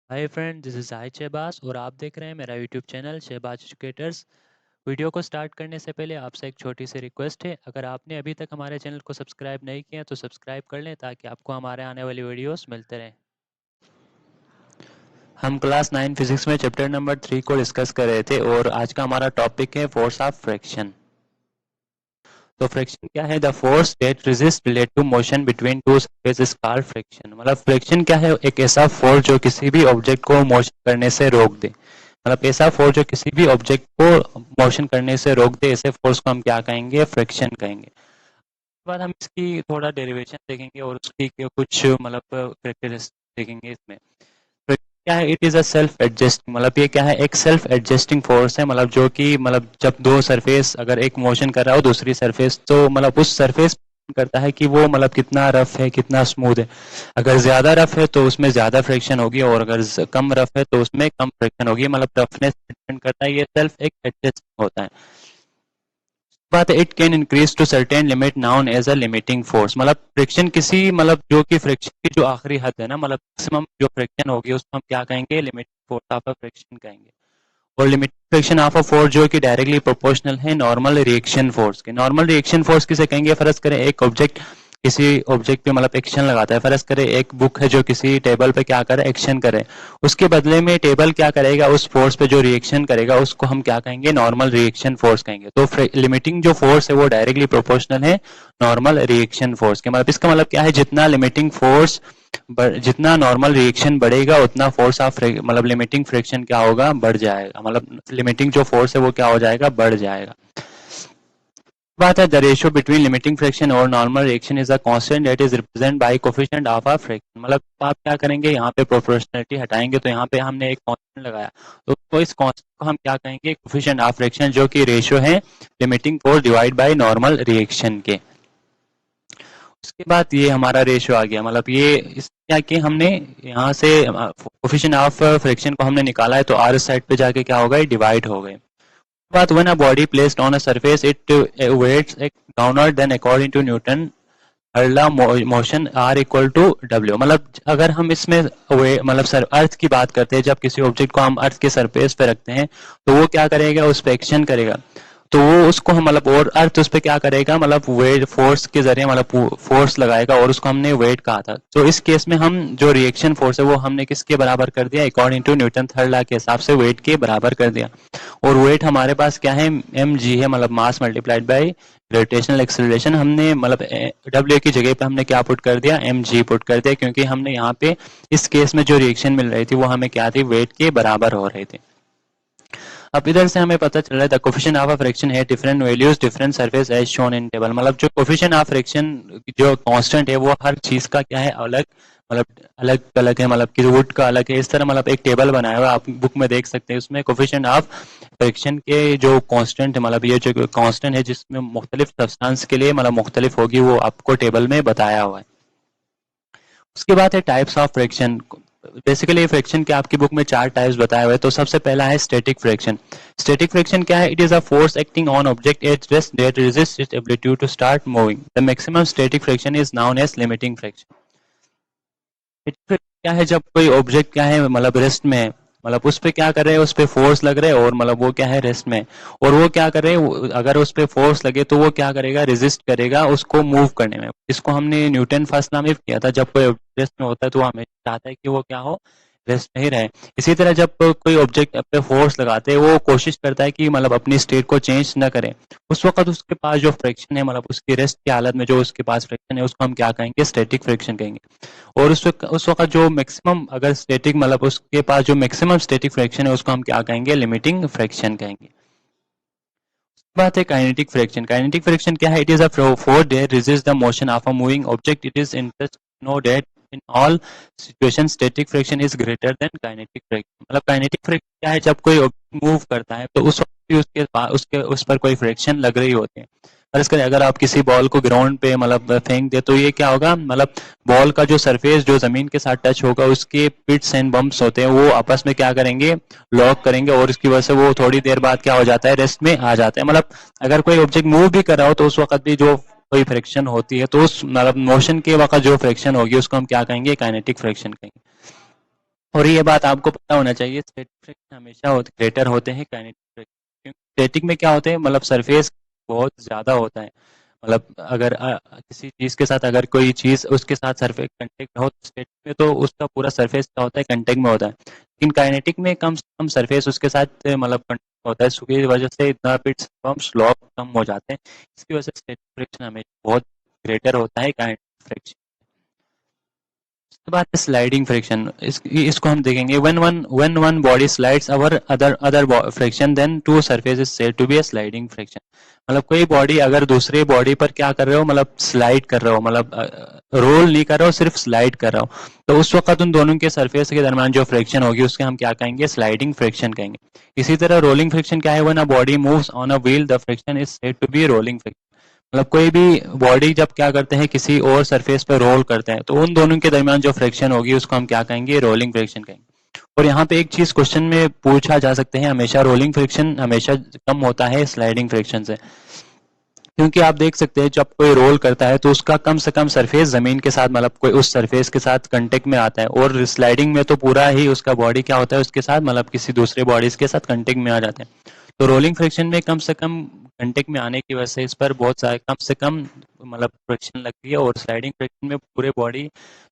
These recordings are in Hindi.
Hi friend, this is Sahid Shahbaz और आप देख रहे हैं मेरा YouTube channel Shahbaz educators. Video को स्टार्ट करने से पहले आपसे एक छोटी सी रिक्वेस्ट है, अगर आपने अभी तक हमारे चैनल को सब्सक्राइब नहीं किया तो सब्सक्राइब कर लें ताकि आपको हमारे आने वाली वीडियोस मिलते रहें। हम क्लास 9 फिजिक्स में चैप्टर नंबर 3 को डिस्कस कर रहे थे और आज का हमारा टॉपिक है फोर्स ऑफ फ्रिक्शन। तो फ्रिक्शन क्या है? The force that resist relate to motion between two surface is called friction. मतलब फ्रिक्शन क्या है? एक ऐसा फोर्स जो किसी भी ऑब्जेक्ट को मोशन करने से रोक दे। मतलब ऐसा फोर्स जो किसी भी ऑब्जेक्ट को मोशन करने से रोक दे, ऐसे फोर्स को हम क्या कहेंगे? फ्रिक्शन कहेंगे। उसके बाद हम इसकी थोड़ा डेरिवेशन देखेंगे और उसकी कुछ मतलब कैरेक्टरिस्टिक देखेंगे इसमें। तो क्या है? It is a self adjusting. मतलब ये क्या है? एक सेल्फ एडजस्टिंग फोर्स है। मतलब जो कि मतलब जब दो सरफेस अगर एक मोशन कर रहा हो दूसरी सरफेस, तो मतलब उस सरफेस करता है कि वो मतलब कितना रफ है कितना स्मूथ है। अगर ज्यादा रफ है तो उसमें ज्यादा फ्रिक्शन होगी और अगर कम रफ है तो उसमें कम फ्रिक्शन होगी। मतलब रफनेस डिपेंड करता है। ये सेल्फ एक एडजस्टिंग होता है। बात है, it can increase to certain limit known as a limiting force. मतलब फ्रिक्शन किसी मतलब जो कि फ्रिक्शन की जो आखिरी हद है ना, मतलब मैक्सिमम जो फ्रिक्शन होगी उसको हम क्या कहेंगे? Limiting force of a friction कहेंगे। और limiting friction of a force जो कि डायरेक्टली प्रोपोर्शनल है नॉर्मल रिएक्शन फोर्स के। नॉर्मल रिएक्शन फोर्स किसे कहेंगे? फर्ज करें एक ऑब्जेक्ट किसी ऑब्जेक्ट पे मतलब एक्शन लगाता है। फर्ज करें एक बुक है जो किसी टेबल पे क्या करे? एक्शन करे। उसके बदले में टेबल क्या करेगा? उस फोर्स पे जो रिएक्शन करेगा उसको हम क्या कहेंगे? नॉर्मल रिएक्शन फोर्स कहेंगे। तो लिमिटिंग जो फोर्स है वो डायरेक्टली प्रोपोर्शनल है नॉर्मल रिएक्शन फोर्स के। मतलब इसका मतलब क्या है? जितना लिमिटिंग फोर्स जितना नॉर्मल रिएक्शन बढ़ेगा उतना फोर्स ऑफ मतलब लिमिटिंग फ्रिक्शन क्या होगा? बढ़ जाएगा। मतलब लिमिटिंग जो फोर्स है वो क्या हो जाएगा? बढ़ जाएगा। बात है, the ratio between limiting friction और normal reaction is a constant that is represent by coefficient of a friction. मतलब आप क्या करेंगे? यहाँ पे प्रोपोर्शनलिटी हटाएंगे तो यहाँ पे हमने एक कांस्टेंट लगाया, तो इस कांस्टेंट को हम क्या कहेंगे? कोफिशिएंट ऑफ फ्रिक्शन, जो कि रेशियो है limiting force divide by normal reaction के। उसके बाद ये हमारा रेशियो आ गया। मतलब ये इस क्या कि हमने यहाँ से कोफिशिएंट ऑफ फ्रिक्शन को हमने निकाला है, तो आर साइड पे जाके क्या होगा? डिवाइड हो गए। But when a body placed on a surface, it weights downward. Then, according to Newton, हरला motion are equal to W. मतलब अगर हम इसमें मतलब सर अर्थ की बात करते हैं, जब किसी ऑब्जेक्ट को हम अर्थ के सरफेस पे रखते हैं तो वो क्या करेगा? उस पर एक्शन करेगा। तो वो उसको हम मतलब और अर्थ उस पर क्या करेगा? मतलब वेट फोर्स के जरिए मतलब फोर्स लगाएगा और उसको हमने वेट कहा था। तो इस केस में हम जो रिएक्शन फोर्स है वो हमने किसके बराबर कर दिया? According to Newton third law के हिसाब से वेट के बराबर कर दिया। और वेट हमारे पास क्या है? एम जी है। मतलब mass multiplied by gravitational acceleration. हमने मतलब डब्ल्यू की जगह पे हमने क्या पुट कर दिया? एम जी पुट कर दिया, क्योंकि हमने यहाँ पे इस केस में जो रिएक्शन मिल रही थी वो हमें क्या थी? वेट के बराबर हो रहे थे। अब इधर से हमें पता चल रहा है the coefficient of a friction है different values different surface as shown in table. मतलब जो कोफिशिएंट ऑफ फ्रिक्शन जो कांस्टेंट है वो हर चीज का क्या है? अलग मतलब अलग अलग है। मतलब कि वुड का अलग है। इस तरह मतलब एक टेबल बनाया हुआ आप बुक में देख सकते हैं। उसमें कोफिशिएंट ऑफ फ्रिक्शन के जो कांस्टेंट है, मतलब ये जो कांस्टेंट है जिसमें मुख्तलिफ सब्सटेंस के लिए मतलब मुख्तलिफ होगी, वो आपको टेबल में बताया हुआ है। उसके बाद है types of friction. Basically friction के आपकी बुक में 4 टाइप्स बताए हुए हैं। तो सबसे पहला है स्टैटिक फ्रिक्शन। स्टैटिक फ्रिक्शन क्या है? It is a force acting on object at rest that resist its ability to start moving. The maximum static friction is known as limiting friction. क्या है? जब कोई ऑब्जेक्ट क्या है मतलब रेस्ट में है, मतलब उस पे क्या कर रहे हैं? उस पे फोर्स लग रहे हैं और मतलब वो क्या है? रेस्ट में। और वो क्या कर रहे हैं? अगर उस पे फोर्स लगे तो वो क्या करेगा? रेजिस्ट करेगा उसको मूव करने में। इसको हमने न्यूटन फर्स्ट लॉ में किया था। जब कोई रेस्ट में होता है तो वो हमेशा चाहता है कि वो क्या हो? रेस्ट में ही रहे। इसी तरह जब कोई ऑब्जेक्ट पे फोर्स लगाते हैं वो कोशिश करता है कि मतलब अपनी स्टेट को चेंज ना करे। उस वक्त उसके पास जो फ्रिक्शन है, मतलब उसकी रेस्ट की हालत में जो उसके पास फ्रिक्शन है उसको हम क्या कहेंगे? स्टैटिक फ्रिक्शन कहेंगे। और उस वक्त जो मैक्सिमम अगर स्टैटिक मतलब उसके पास जो मैक्सिमम स्टैटिक फ्रिक्शन है उसको हम क्या कहेंगे? लिमिटिंग फ्रिक्शन कहेंगे। बात है काइनेटिक फ्रिक्शन। काइनेटिक फ्रिक्शन क्या है? It is a force that resist the motion of a moving object. It is interest know that in all situation static friction is greater than kinetic friction. मतलब काइनेटिक फ्रिक्शन क्या है? जब कोई ऑब्जेक्ट मूव करता है तो उस वक्त भी उसके उस पर कोई फ्रिक्शन लग रही होती है। फर्ज करें अगर आप किसी बॉल को ग्राउंड पे मतलब फेंक दे तो ये क्या होगा? मतलब बॉल का जो सरफेस जो जमीन के साथ टच होगा उसके पिट्स एंड बम्प्स होते हैं वो आपस में क्या करेंगे? लॉक करेंगे और इसकी वजह से वो थोड़ी देर बाद क्या हो जाता है? रेस्ट में आ जाता है। मतलब अगर कोई ऑब्जेक्ट मूव भी कर रहा हो तो उस वक्त भी जो कोई फ्रिक्शन होती है तो उस मतलब मोशन के वक्त जो फ्रिक्शन होगी उसको हम क्या कहेंगे? काइनेटिक फ्रिक्शन कहेंगे। और ये बात आपको पता होना चाहिए, स्टैटिक फ्रिक्शन हमेशा ग्रेटर होते हैं काइनेटिक फ्रिक्शन, क्योंकि स्टैटिक में क्या होते हैं, मतलब सरफेस बहुत ज़्यादा होता है, मतलब अगर किसी चीज़ के साथ अगर कोई चीज़ उसके साथ सरफेस कंटेक्ट हो, तो स्टैटिक में तो उसका पूरा सरफेस क्या होता है, कंटेक्ट में होता है, लेकिन काइनेटिक में कम से कम सरफेस उसके साथ मतलब कंटेक्ट होता है, इसकी वजह से इतना बिट स्लॉप कम हो जाते हैं, इसकी वजह से स्टैटिक फ्रिक्शन हमेशा बहुत ग्रेटर होता है काइनेटिक फ्रिक्शन। उसके बाद स्लाइडिंग फ्रिक्शन, इसको हम देखेंगे, when one body slides over other friction, then two surface is said to be a sliding friction। मतलब कोई बॉडी अगर दूसरे बॉडी पर क्या कर रहे हो, मतलब स्लाइड कर रहे हो, मतलब रोल नहीं कर रहे हो, सिर्फ स्लाइड कर रहे हो, तो उस वक्त उन दोनों के सरफेस के दरमियान जो फ्रिक्शन होगी उसके हम क्या कहेंगे, स्लाइडिंग फ्रिक्शन कहेंगे। इसी तरह रोलिंग फ्रिक्शन क्या है, when a body moves on a wheel the friction is said to be rolling friction. मतलब कोई भी बॉडी जब क्या करते हैं, किसी और सरफेस पे रोल करते हैं, तो उन दोनों के दरमियान जो फ्रिक्शन होगी उसको हम क्या कहेंगे, रोलिंग फ्रिक्शन कहेंगे। और यहाँ पे एक चीज क्वेश्चन में पूछा जा सकते हैं, हमेशा रोलिंग फ्रिक्शन हमेशा कम होता है स्लाइडिंग फ्रिक्शन से, क्योंकि आप देख सकते हैं जब कोई रोल करता है तो उसका कम से कम सरफेस जमीन के साथ, मतलब कोई उस सरफेस के साथ कांटेक्ट में आता है, और स्लाइडिंग में तो पूरा ही उसका बॉडी क्या होता है, उसके साथ मतलब किसी दूसरे बॉडीज के साथ कांटेक्ट में आ जाते हैं। तो रोलिंग फ्रिक्शन में कम से कम कांटेक्ट में आने की वजह से इस पर बहुत सारे कम से कम मतलब फ्रिक्शन लगती है, और स्लाइडिंग फ्रिक्शन में पूरे बॉडी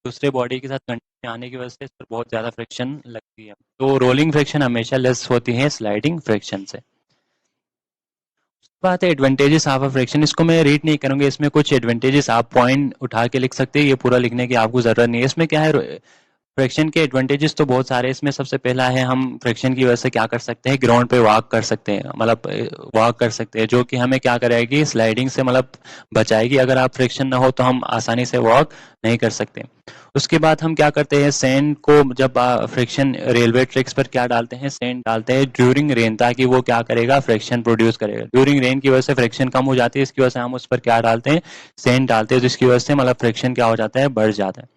दूसरे बॉडी के साथ कांटेक्ट में आने की वजह से इस पर बहुत ज्यादा फ्रिक्शन लगती है। तो रोलिंग फ्रिक्शन हमेशा लेस होती है स्लाइडिंग फ्रिक्शन से। बात है एडवांटेजेस ऑफ अ फ्रैक्शन, इसको मैं रीड नहीं करूंगा, इसमें कुछ एडवांटेजेस आप पॉइंट उठा के लिख सकते हैं, ये पूरा लिखने की आपको जरूरत नहीं है। इसमें क्या है, फ्रैक्शन के एडवांटेजेस तो बहुत सारे हैं। इसमें सबसे पहला है, हम फ्रैक्शन की वजह से क्या कर सकते हैं, ग्राउंड पे वॉक कर सकते हैं, मतलब वॉक कर सकते हैं, जो कि हमें क्या करेगी, स्लाइडिंग से मतलब बचाएगी। अगर आप फ्रैक्शन ना हो तो हम आसानी से वॉक नहीं कर सकते। उसके बाद हम क्या करते हैं, सैंड को जब फ्रिक्शन रेलवे ट्रैक्स पर क्या डालते हैं, सैंड डालते हैं ड्यूरिंग रेन, ताकि वो क्या करेगा, फ्रिक्शन प्रोड्यूस करेगा। ड्यूरिंग रेन की वजह से फ्रिक्शन कम हो जाती है, इसकी वजह से हम उस पर क्या डालते हैं, सैंड डालते हैं, जिसकी वजह से मतलब फ्रिक्शन क्या हो जाता है, बढ़ जाता है।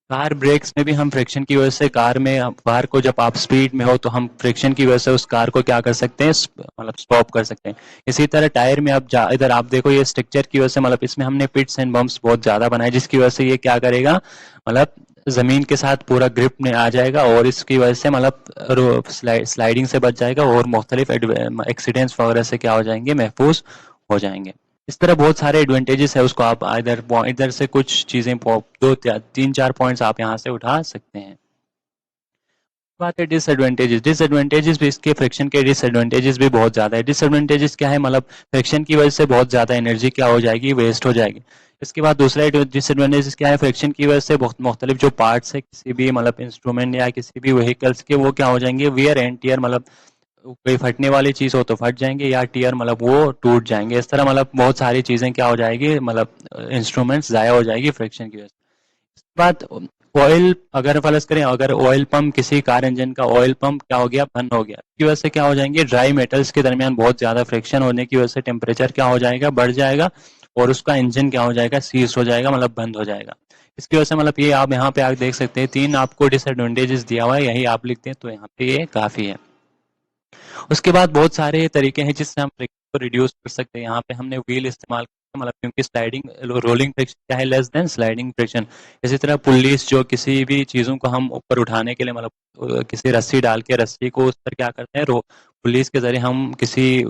कार ब्रेक्स में भी हम फ्रिक्शन की वजह से, कार में कार को जब आप स्पीड में हो तो हम फ्रिक्शन की वजह से उस कार को क्या कर सकते हैं, मतलब स्टॉप कर सकते हैं। इसी तरह टायर में आप इधर आप देखो, ये स्ट्रक्चर की वजह से, मतलब इसमें हमने पिट्स एंड बम्प्स बहुत ज्यादा बनाए, जिसकी वजह से ये क्या करेगा, मतलब जमीन के साथ पूरा ग्रिप में आ जाएगा, और इसकी वजह से मतलब स्लाइडिंग से बच जाएगा, और मुख्तलिफ एक्सीडेंट्स वगैरह से क्या हो जाएंगे, महफूज हो जाएंगे। इस तरह बहुत सारे एडवांटेजेस है, उसको आप इधर इधर से कुछ चीजें दो तीन चार पॉइंट्स आप यहाँ से उठा सकते हैं। बात है डिसएडवांटेजेस, डिसएडवांटेजेस भी, इसके फ्रिक्शन के डिसएडवांटेजेस भी बहुत ज्यादा है। डिसएडवांटेजेस क्या है, मतलब फ्रिक्शन की वजह से बहुत ज्यादा एनर्जी क्या हो जाएगी, वेस्ट हो जाएगी। इसके बाद दूसरा डिसएडवांटेजेस क्या है, फ्रिक्शन की वजह से बहुत मुख्तलिफ जो पार्ट्स है किसी भी मतलब इंस्ट्रूमेंट या किसी भी व्हीकल्स के, वो क्या हो जाएंगे, वियर एंड टीयर, मतलब कोई फटने वाली चीज हो तो फट जाएंगे, या टीयर मतलब वो टूट जाएंगे। इस तरह मतलब बहुत सारी चीजें क्या हो जाएगी, मतलब इंस्ट्रूमेंट्स जाया हो जाएगी फ्रिक्शन की वजह से। बात ऑयल, अगर फर्ज करें, अगर ऑयल पंप, किसी कार इंजन का ऑयल पंप क्या हो गया, बंद हो गया, इसकी वजह से क्या हो जाएंगे, ड्राई मेटल्स के दरमियान बहुत ज्यादा फ्रिक्शन होने की वजह से टेम्परेचर क्या हो जाएगा, बढ़ जाएगा, और उसका इंजन क्या हो जाएगा, सीज हो जाएगा, मतलब बंद हो जाएगा। इसकी वजह से मतलब ये आप यहाँ पे आप देख सकते हैं, तीन आपको डिसएडवांटेजेस दिया हुआ है, यही आप लिखते हैं तो यहाँ पे ये काफी है। उसके बाद बहुत सारे तरीके हैं जिससे हम फ्रिक्शन को रिड्यूस कर सकते हैं। यहाँ पे हमने व्हील इस्तेमाल किया, मतलब क्योंकि स्लाइडिंग रोलिंग फ्रिक्शन क्या है, लेस देन स्लाइडिंग फ्रिक्शन। इसी तरह पुलिस, जो किसी भी चीज़ों को हम ऊपर उठाने के लिए, मतलब किसी रस्सी डाल के रस्सी को उस पर क्या करते हैं, रो पुलिस के जरिए हम किसी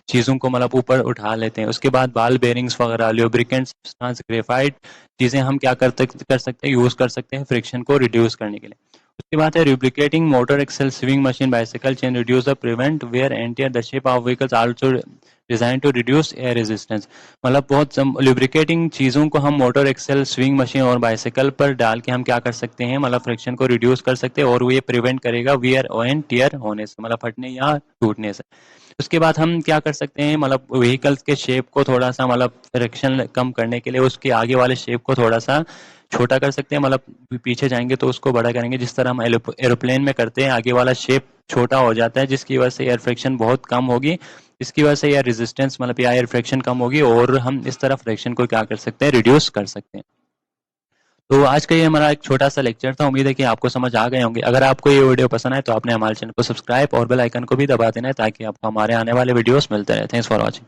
चीज़ों को मतलब ऊपर उठा लेते हैं। उसके बाद बाल बेरिंग्स वगैरह, ल्यूब्रिकेंट्स, ग्रेफाइट चीज़ें हम क्या कर सकते हैं, यूज़ कर सकते हैं फ्रिक्शन को रिड्यूस करने के लिए। उसके बाद है lubricating motor axle, sewing machine, bicycle chain reduce the prevent wear and tear, the shape of vehicles also designed to reduce air resistance। मतलब बहुत lubricating चीज़ों को हम मोटर एक्सेल, स्विंग मशीन और बाइसिकल पर डाल के हम क्या कर सकते हैं, मतलब फ्रिक्शन को रिड्यूस कर सकते हैं, और वो ये प्रिवेंट करेगा वियर एंड टीयर होने से, मतलब फटने या टूटने से। उसके बाद हम क्या कर सकते हैं, मतलब व्हीकल्स के शेप को थोड़ा सा, मतलब फ्रिक्शन कम करने के लिए उसके आगे वाले शेप को थोड़ा सा छोटा कर सकते हैं, मतलब पीछे जाएंगे तो उसको बड़ा करेंगे, जिस तरह हम एरोप्लेन में करते हैं, आगे वाला शेप छोटा हो जाता है, जिसकी वजह से एयर फ्रिक्शन बहुत कम होगी, इसकी वजह से एयर रेजिस्टेंस, मतलब या एयर फ्रिक्शन कम होगी, और हम इस तरह फ्रिक्शन को क्या कर सकते हैं, रिड्यूस कर सकते हैं। तो आज का ये हमारा एक छोटा सा लेक्चर था, उम्मीद है कि आपको समझ आ गए होंगे। अगर आपको ये वीडियो पसंद आए तो आपने हमारे चैनल को सब्सक्राइब और बेल आइकन को भी दबा देना है, ताकि आपको हमारे आने वाले वीडियोस मिलते रहे। Thanks for watching.